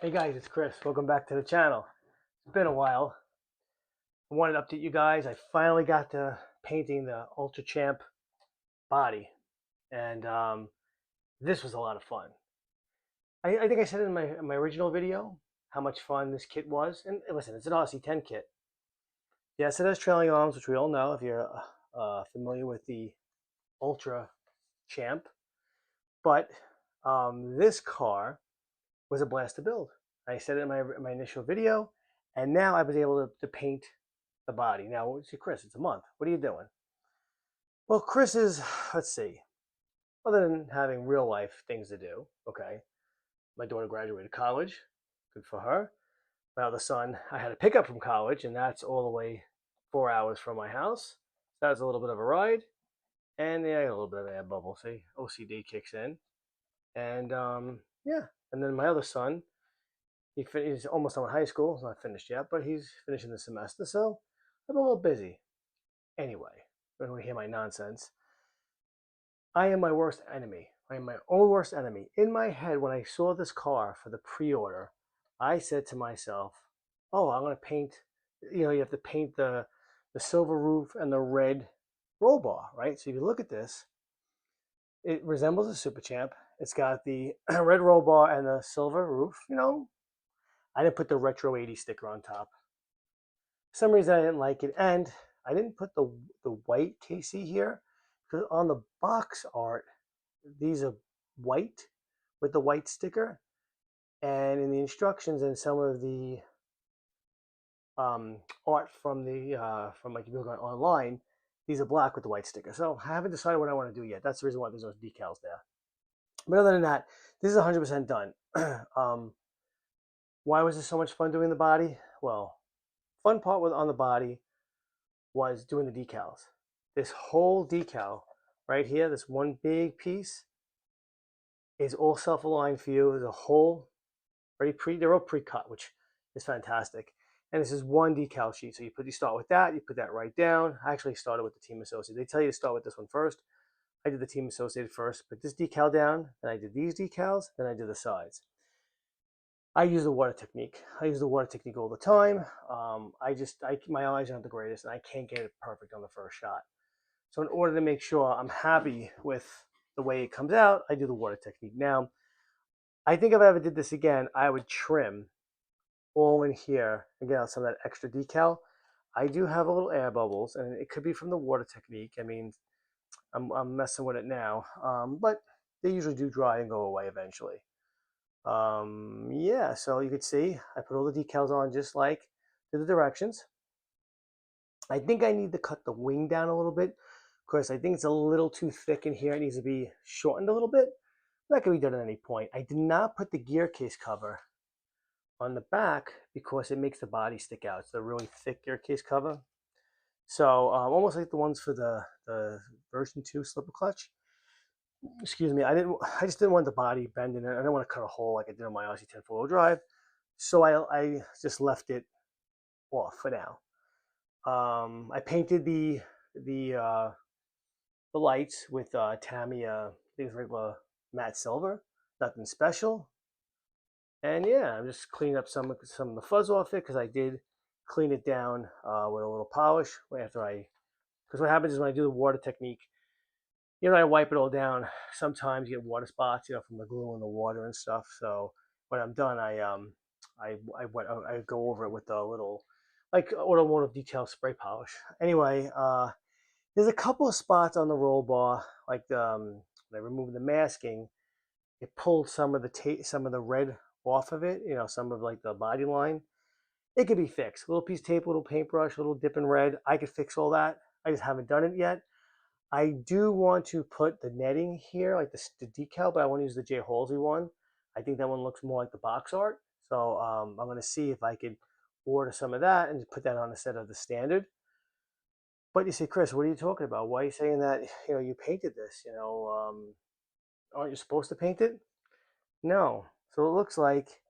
Hey guys, it's Chris. Welcome back to the channel. It's been a while. I wanted to update you guys. I finally got to painting the Ultra Champ body, and this was a lot of fun. I think I said in my original video how much fun this kit was. And listen, it's an RC10 kit. Yes, it has trailing arms, which we all know if you're familiar with the Ultra Champ. But this car was a blast to build. I said it in my initial video, and now I was able to paint the body. Now, see, Chris, it's a month. What are you doing? Well, Chris is, let's see, other than having real life things to do, okay, my daughter graduated college, good for her. My other son, I had to pick up from college, and that's all the way 4 hours from my house. So that was a little bit of a ride, and yeah, a little bit of air bubble. See, OCD kicks in, and yeah, and then my other son, he's almost done with high school. He's not finished yet, but he's finishing the semester, so I'm a little busy. Anyway, you don't hear my nonsense. I am my worst enemy. I am my own worst enemy. In my head, when I saw this car for the pre-order, I said to myself, "Oh, I'm going to paint. You have to paint the silver roof and the red roll bar, right? So if you look at this, it resembles a Super Champ. It's got the red roll bar and the silver roof. I didn't put the retro 80 sticker on top. For some reason I didn't like it, and I didn't put the white KC here because on the box art these are white with the white sticker, and in the instructions and some of the art from like if you look online, these are black with the white sticker. So I haven't decided what I want to do yet. That's the reason why there's those decals there. But other than that, this is 100% done. Why was this so much fun doing the body? Well, fun part on the body was doing the decals. This whole decal right here, this one big piece, is all self-aligned for you. There's a whole they're all pre-cut, which is fantastic. And this is one decal sheet. So you start with that, you put that right down. I actually started with the Team Associated. They tell you to start with this one first. I did the Team Associated first, put this decal down, then I did these decals, then I did the sides. I use the water technique. I use the water technique all the time. My eyes aren't the greatest, and I can't get it perfect on the first shot. So in order to make sure I'm happy with the way it comes out, I do the water technique. Now, I think if I ever did this again, I would trim all in here and get out some of that extra decal. I do have a little air bubbles, and it could be from the water technique. I mean, I'm messing with it now, but they usually do dry and go away eventually. Yeah, so you could see I put all the decals on just like the directions. I think I need to cut the wing down a little bit. Of course, I think it's a little too thick in here. It needs to be shortened a little bit. That can be done at any point. I did not put the gear case cover on the back because it makes the body stick out. It's a really thick gear case cover. So almost like the ones for the version 2 slipper clutch. Excuse me, I just didn't want the body bending. I didn't want to cut a hole like I did on my RC10 4-wheel drive. So I just left it off for now. I painted the lights with Tamiya, I think it's regular matte silver, nothing special. And yeah, I'm just cleaning up some of the fuzz off it because I did clean it down with a little polish because what happens is when I do the water technique, I wipe it all down. Sometimes you get water spots, from the glue and the water and stuff. So when I'm done, I go over it with a little like automotive detail spray polish. Anyway, there's a couple of spots on the roll bar, like when I removed the masking, it pulled some of the red off of it. Some of like the body line. It could be fixed. A little piece of tape, a little paintbrush, a little dip in red. I could fix all that. I just haven't done it yet. I do want to put the netting here, like the decal, but I want to use the J. Halsey one. I think that one looks more like the box art. So I'm going to see if I could order some of that and put that on instead of the standard. But you say, Chris, what are you talking about? Why are you saying that, you painted this? Aren't you supposed to paint it? No. So it looks like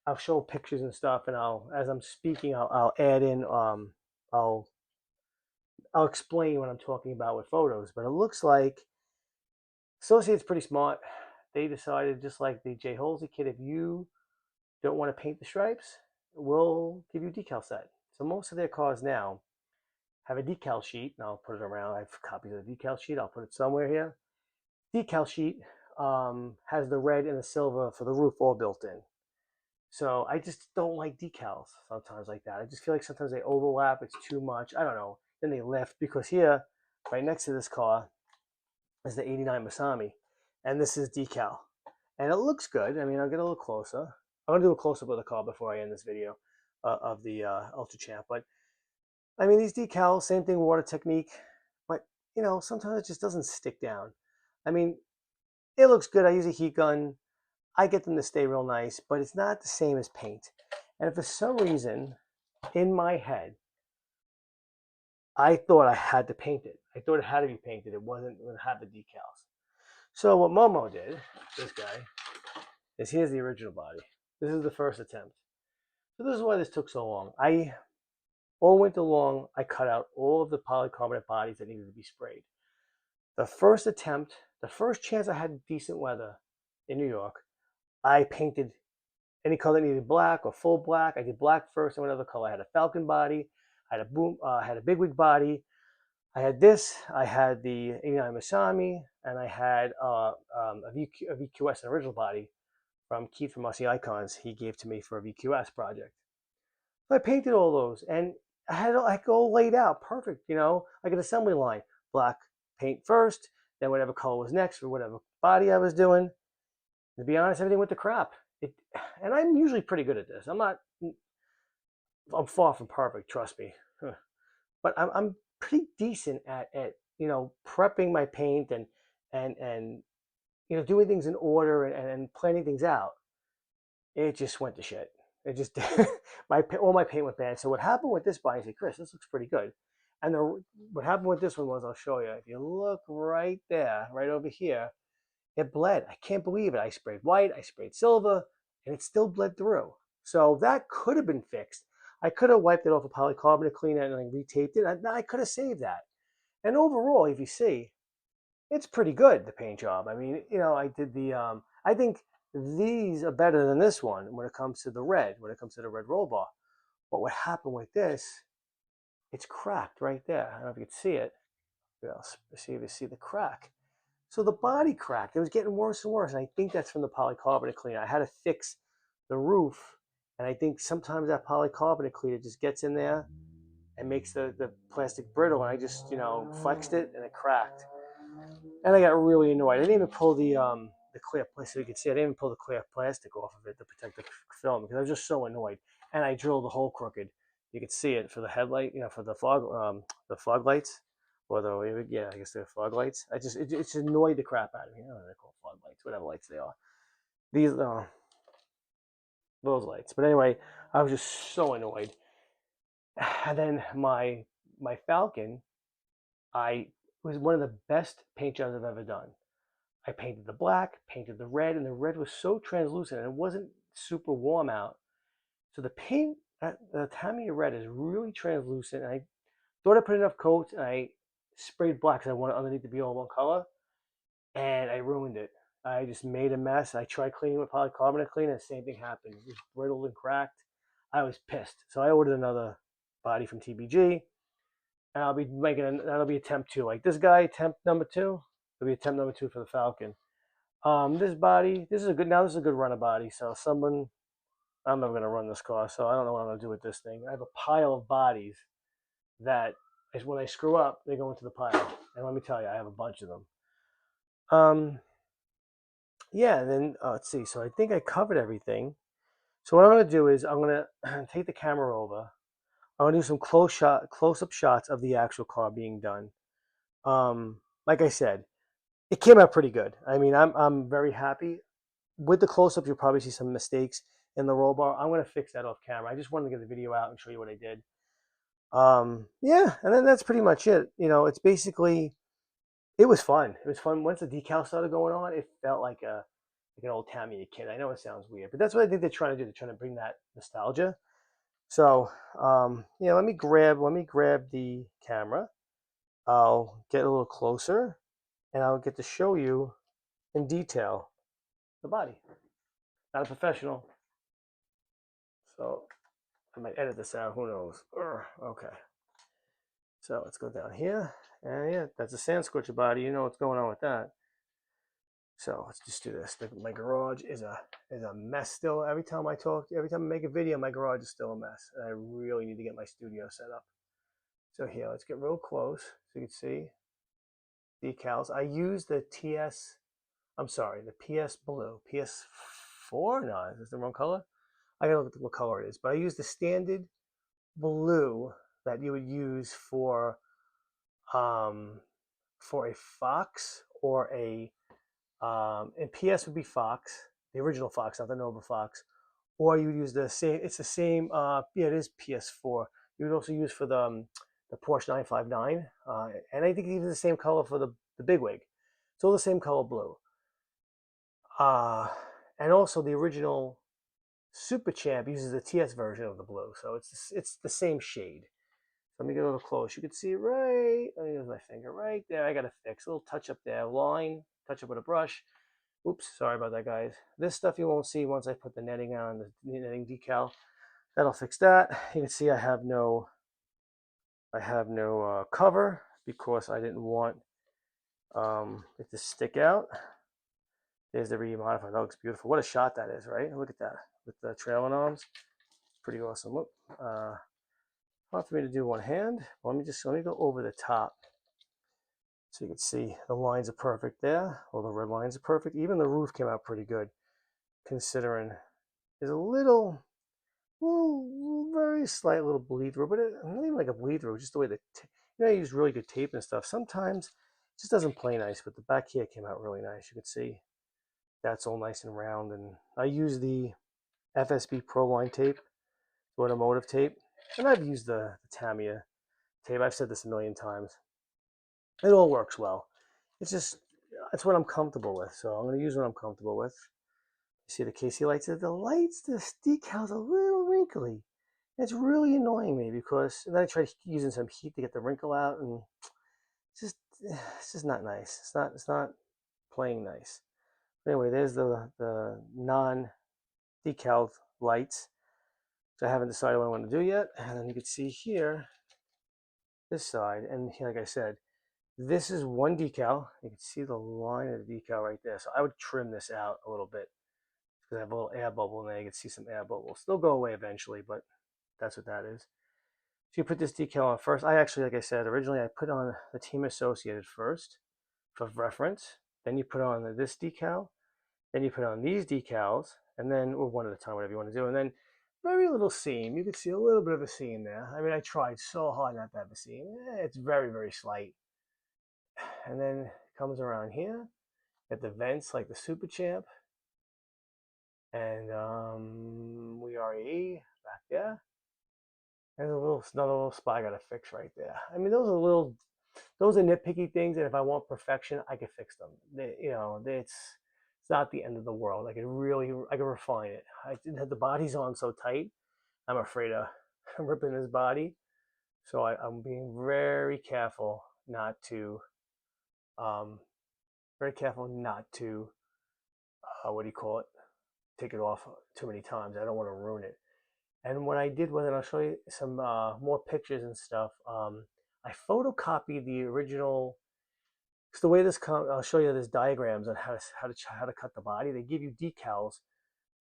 I'll show pictures and stuff, and as I'm speaking, I'll add in, I'll explain what I'm talking about with photos. But it looks like Associate's pretty smart. They decided, just like the J. Halsey kit, if you don't want to paint the stripes, we'll give you a decal set. So most of their cars now have a decal sheet, and I'll put it around. I have copies of the decal sheet. I'll put it somewhere here. Decal sheet has the red and the silver for the roof all built in. So I just don't like decals sometimes like that. I just feel like sometimes they overlap. It's too much. I don't know. Then they lift because here, right next to this car, is the '89 Masami, and this is decal, and it looks good. I mean, I'll get a little closer. I'm gonna do a close up of the car before I end this video of the Ultra Champ. But I mean, these decals, same thing, water technique, but you know, sometimes it just doesn't stick down. I mean, it looks good. I use a heat gun. I get them to stay real nice, but it's not the same as paint. And for some reason, in my head, I thought I had to paint it. I thought it had to be painted. It wasn't going to have the decals. So what Momo did, this guy, is here's the original body. This is the first attempt. So this is why this took so long. All winter long, I cut out all of the polycarbonate bodies that needed to be sprayed. The first attempt, the first chance I had decent weather in New York, I painted any color that needed black or full black. I did black first and another color. I had a Falcon body, I had a Bigwig body. I had this. I had the '89 Masami, and I had a VQS, an original body from Keith from RC Icons. He gave to me for a VQS project. So I painted all those, and I had it like all laid out, perfect. You know, like an assembly line: black paint first, then whatever color was next for whatever body I was doing. To be honest, everything went to crap. And I'm usually pretty good at this. I'm far from perfect, trust me. But I'm pretty decent at you know, prepping my paint and you know, doing things in order and planning things out. It just went to shit. It just all my paint went bad. So what happened with this body? I said, Chris, this looks pretty good. And what happened with this one was, I'll show you. If you look right there, right over here, it bled. I can't believe it. I sprayed white, I sprayed silver, and it still bled through. So that could have been fixed. I could have wiped it off a polycarbonate cleaner and like retaped it. I could have saved that. And overall, if you see, it's pretty good, the paint job. I mean, you know, I did I think these are better than this one when it comes to the red, when it comes to the red roll bar. But what happened with this, it's cracked right there. I don't know if you can see it. Let's see if you see the crack. So the body cracked. It was getting worse and worse. And I think that's from the polycarbonate cleaner. I had to fix the roof. And I think sometimes that polycarbonate cleaner just gets in there and makes the plastic brittle. And I just, you know, flexed it and it cracked. And I got really annoyed. I didn't even pull the clear plastic. So you can see I didn't even pull the clear plastic off of it to protect the film because I was just so annoyed. And I drilled the hole crooked. You could see it for the headlight, you know, for the fog lights. Or the, yeah, I guess they're fog lights. It's annoyed the crap out of me. I don't know, they're called fog lights, whatever lights they are. These, those lights. But anyway, I was just so annoyed. And then my Falcon, was one of the best paint jobs I've ever done. I painted the black, painted the red, and the red was so translucent, and it wasn't super warm out. So the paint, the Tamiya red is really translucent. And I thought I put enough coats, and I sprayed black because I wanted underneath to be all one color, and I ruined it. I just made a mess. I tried cleaning with polycarbonate cleaner, and the same thing happened. It was brittle and cracked. I was pissed. So I ordered another body from TBG, and I'll be making that'll be attempt 2. Like this guy, attempt number 2. It'll be attempt number 2 for the Falcon. This body, this is a good runner body. So I'm never gonna run this car, so I don't know what I'm gonna do with this thing. I have a pile of bodies that when I screw up, they go into the pile. And let me tell you, I have a bunch of them. Yeah, and then let's see. So I think I covered everything. So what I'm going to do is I'm going to take the camera over. I'm going to do some close-up shots of the actual car being done. Like I said, it came out pretty good. I mean, I'm very happy. With the close-ups, you'll probably see some mistakes in the roll bar. I'm going to fix that off camera. I just wanted to get the video out and show you what I did. Yeah, and then that's pretty much it. You know, it's basically, it was fun. It was fun. Once the decal started going on, it felt like an old Tamiya kid. I know it sounds weird, but that's what I think they're trying to do. They're trying to bring that nostalgia. So, yeah, let me grab the camera. I'll get a little closer, and I'll get to show you in detail the body. Not a professional. So I might edit this out, who knows. Okay. So let's go down here. And yeah, that's a sand scorcher body. You know what's going on with that. So let's just do this. My garage is a mess still. Every time I make a video, my garage is still a mess. And I really need to get my studio set up. So here, let's get real close so you can see decals. I use the the PS Blue. PS4? No, is this the wrong color? I gotta look at what color it is. But I use the standard blue that you would use for a Fox or a and PS would be Fox, the original Fox, not the Nova Fox, or you would use the same. It's the same. Yeah, it is PS4. You would also use for the Porsche 959, and I think even the same color for the Bigwig. It's all the same color blue. And also the original Super Champ uses the TS version of the blue, so it's the same shade. Let me get a little close. You can see right. Let me use my finger right there. I got to fix a little touch up there. Line, touch up with a brush. Oops, sorry about that, guys. This stuff you won't see once I put the netting on, the netting decal. That'll fix that. You can see I have no cover because I didn't want it to stick out. There's the remodified. That looks beautiful. What a shot that is, right? Look at that with the trailing arms. Pretty awesome. Look. Hard for me to do one hand. Let me go over the top so you can see the lines are perfect there. All the red lines are perfect. Even the roof came out pretty good, considering there's a little very slight little bleed through, but not even like a bleed through. Just the way I use really good tape and stuff. Sometimes it just doesn't play nice, but the back here came out really nice. You can see that's all nice and round. And I use the FSB Pro Line tape, automotive tape. And I've used the Tamiya tape. I've said this a million times. It all works well. It's what I'm comfortable with. So I'm going to use what I'm comfortable with. You see the KC lights? The decal's a little wrinkly. It's really annoying me because then I try using some heat to get the wrinkle out, and it's just not nice. It's not playing nice. Anyway, there's the non-decaled lights. So I haven't decided what I want to do yet. And then you can see here, this side, and here, like I said, this is one decal. You can see the line of the decal right there. So I would trim this out a little bit because I have a little air bubble in there. You can see some air bubble. Still go away eventually, but that's what that is. So you put this decal on first. I actually, like I said, originally I put on the Team Associated first for reference. Then you put on this decal. Then you put on these decals, and then, or one at a time, whatever you want to do. And then very little seam. You can see a little bit of a seam there. I mean, I tried so hard not to have a seam. It's very, very slight. And then it comes around here at the vents like the Super Champ. And we RE back there. And another little spot I got to fix right there. I mean, those are nitpicky things, and if I want perfection, I can fix them. It's not the end of the world. I can refine it. I didn't have the body's on so tight. I'm afraid of ripping his body. So I'm being very careful not to, take it off too many times. I don't want to ruin it. And what I did with it, I'll show you some more pictures and stuff. I photocopied the original. Because the way I'll show you. There's diagrams on how to cut the body. They give you decals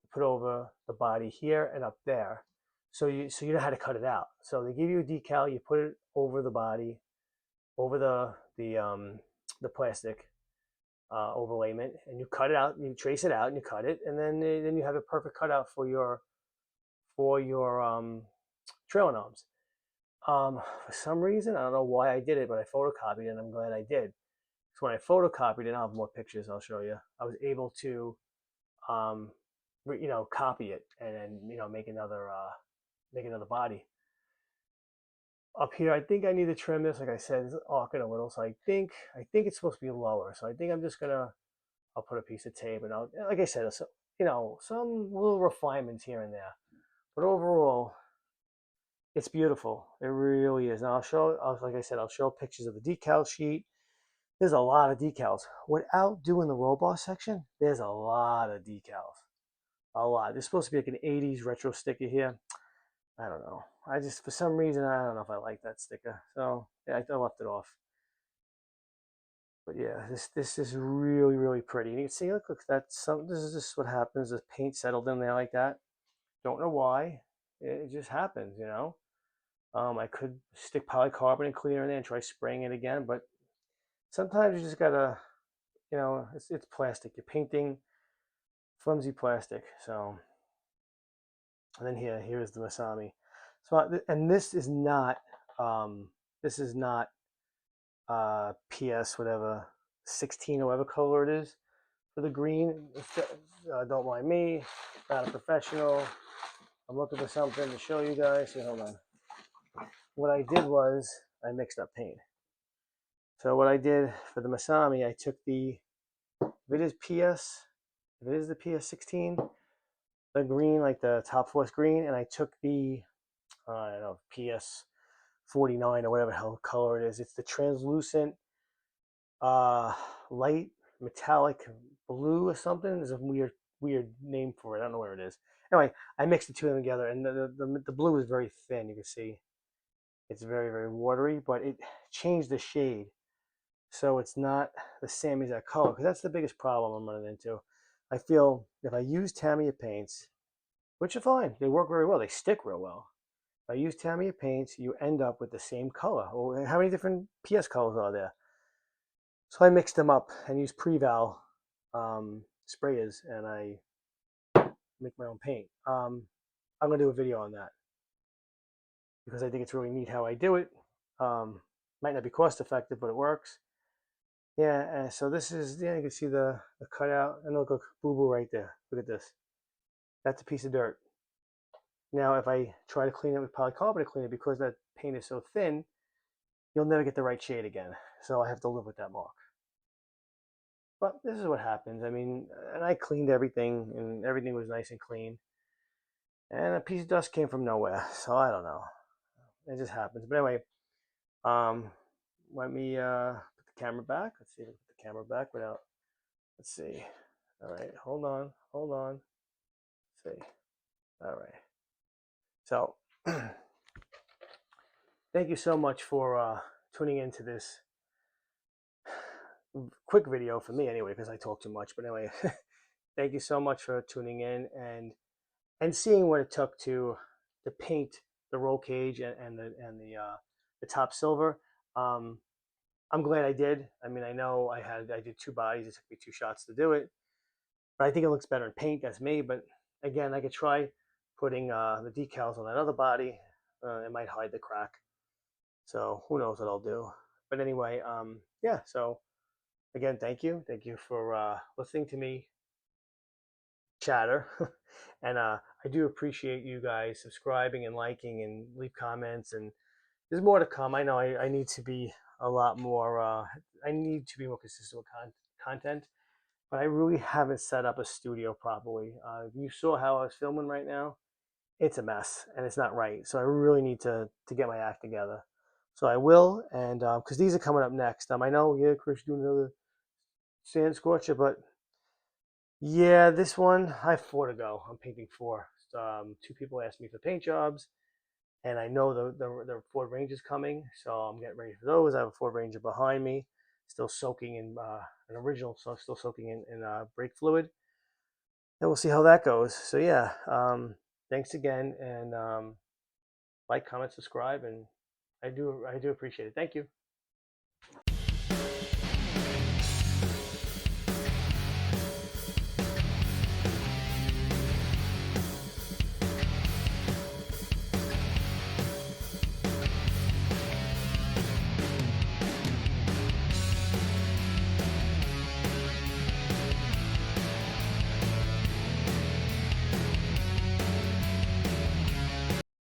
to put over the body here and up there, so you know how to cut it out. So they give you a decal. You put it over the body, over the plastic overlayment, and you cut it out. You trace it out and you cut it, and then you have a perfect cutout for your trailing arms. For some reason, I don't know why I did it, but I photocopied it, and I'm glad I did. So when I photocopied it, I'll have more pictures I'll show you. I was able to, copy it and then, make another body. Up here, I think I need to trim this. Like I said, it's arcing a little, so I think it's supposed to be lower. So I think I'll put a piece of tape, and like I said, some little refinements here and there. But overall, it's beautiful. It really is. Now like I said, I'll show pictures of the decal sheet. There's a lot of decals. Without doing the roll bar section, there's a lot of decals. a lot. There's supposed to be like an 80s retro sticker here. I don't know. I just, for some reason, I don't know if I like that sticker. So yeah, I left it off. But yeah, this is really, really pretty. And you can see, look, that's some. This is just what happens. The paint settled in there like that. Don't know why. It just happens, you know. I could stick polycarbonate cleaner in there and try spraying it again, but sometimes you just gotta, you know, it's plastic. You're painting flimsy plastic. So, and then here's the Masami. So, and this is not PS whatever 16 or whatever color it is for the green. Don't mind me, not a professional. I'm looking for something to show you guys. So hold on. What I did was I mixed up paint. So what I did for the Masami, I took if it is PS, if it is the PS16, the green, like the top force green, and I took I don't know, PS49 or whatever hell color it is. It's the translucent, uh, light metallic blue or something. There's a weird name for it. I don't know where it is. Anyway, I mixed the two of them together, and the blue is very thin. You can see it's very, very watery, but it changed the shade. So it's not the same exact color, because that's the biggest problem I'm running into. I feel if I use Tamiya paints, which are fine, they work very well, they stick real well. If I use Tamiya paints, you end up with the same color. Well, how many different PS colors are there? So I mixed them up and used Preval sprayers, and I make my own paint. I'm gonna do a video on that because I think it's really neat how I do it. Might not be cost effective, but it works. Yeah, and so this is, yeah, you can see the cutout, and look, boo boo right there. Look at this. That's a piece of dirt. Now, if I try to clean it with polycarbonate cleaner, because that paint is so thin, you'll never get the right shade again. So I have to live with that mark. But this is what happens. I mean, and I cleaned everything, and everything was nice and clean. And a piece of dust came from nowhere. So I don't know. It just happens. But anyway, um, let me put the camera back. Let's see if I put the camera back without. Let's see. All right, hold on, hold on. Let's see. All right. So, thank you so much for tuning into this quick video for me, anyway, because I talk too much. But anyway, thank you so much for tuning in and seeing what it took to paint the roll cage and the top silver. Um, I'm glad I did. I mean, I know I did two bodies. It took me two shots to do it, but I think it looks better in paint. That's me. But again, I could try putting the decals on that other body. It might hide the crack. So who knows what I'll do. But anyway, yeah. So again, thank you for listening to me chatter, and I do appreciate you guys subscribing and liking and leave comments. And there's more to come. I know I need to be a lot more. I need to be more consistent with content, but I really haven't set up a studio properly. You saw how I was filming right now. It's a mess and it's not right. So I really need to get my act together. So I will, and because these are coming up next. I know, yeah, Chris, doing another sand scorcher, but yeah, this one I have four to go. I'm painting four. Two people asked me for paint jobs, and I know the Ford Ranger's coming, so I'm getting ready for those. I have a Ford Ranger behind me, still soaking in an original, so still soaking in brake fluid, and we'll see how that goes. So yeah, thanks again, and like, comment, subscribe, and I do appreciate it. Thank you.